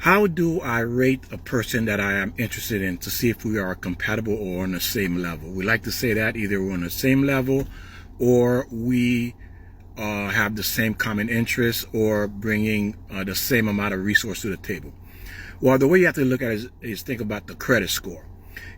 How do I rate a person that I am interested in to see if we are compatible or on the same level? We like to say that either we're on the same level or we have the same common interests or bringing the same amount of resource to the table. Well, the way you have to look at it is think about the credit score.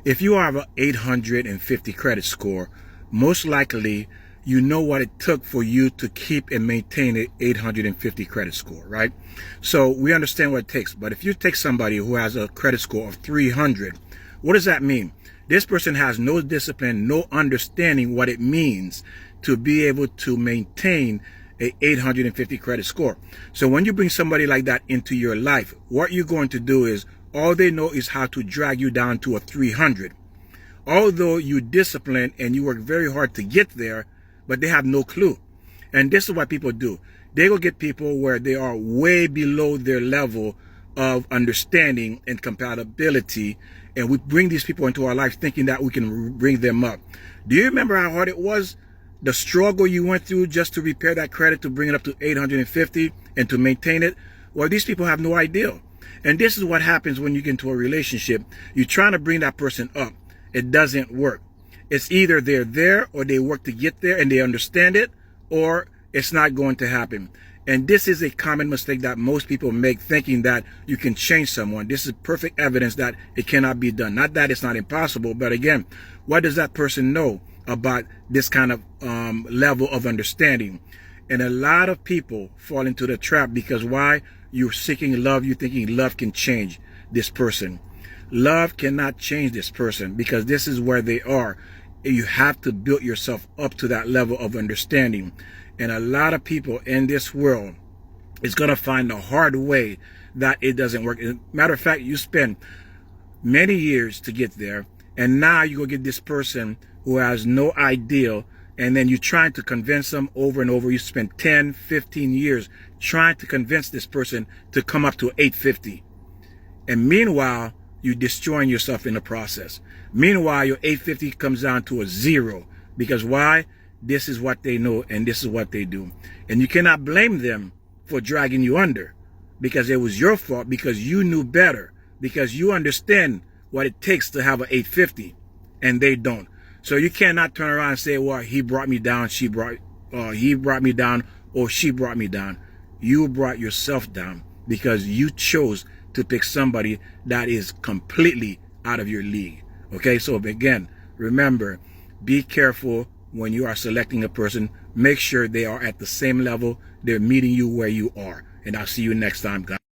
If you have an 850 credit score, most likely you know what it took for you to keep and maintain an 850 credit score, right? So we understand what it takes. But if you take somebody who has a credit score of 300, what does that mean? This person has no discipline, no understanding what it means to be able to maintain a 850 credit score. So when you bring somebody like that into your life, what you're going to do is all they know is how to drag you down to a 300. Although you discipline and you work very hard to get there, but they have no clue. And this is what people do. They go get people where they are way below their level of understanding and compatibility. And we bring these people into our life thinking that we can bring them up. Do you remember how hard it was? The struggle you went through just to repair that credit, to bring it up to 850 and to maintain it? Well, these people have no idea. And this is what happens when you get into a relationship. You're trying to bring that person up. It doesn't work. It's either they're there or they work to get there and they understand it, or it's not going to happen. And this is a common mistake that most people make, thinking that you can change someone. This is perfect evidence that it cannot be done. Not that it's not impossible, but again, what does that person know about this kind of level of understanding? And a lot of people fall into the trap because why? You're seeking love. You're thinking love can change this person. Love cannot change this person because this is where they are. You have to build yourself up to that level of understanding. And a lot of people in this world is going to find the hard way that it doesn't work. As a matter of fact, you spend many years to get there, and now you go get this person who has no idea, and then you're trying to convince them over and over. You spend 10, 15 years trying to convince this person to come up to 850. And meanwhile, you're destroying yourself in the process. Meanwhile, your 850 comes down to a 0. Because why? This is what they know and this is what they do. And you cannot blame them for dragging you under, because it was your fault, because you knew better, because you understand what it takes to have an 850 and they don't. So you cannot turn around and say, well, he brought me down, he brought me down, or she brought me down. You brought yourself down because you chose to pick somebody that is completely out of your league. Okay, so again, remember, be careful when you are selecting a person. Make sure they are at the same level. They're meeting you where you are. And I'll see you next time, guys.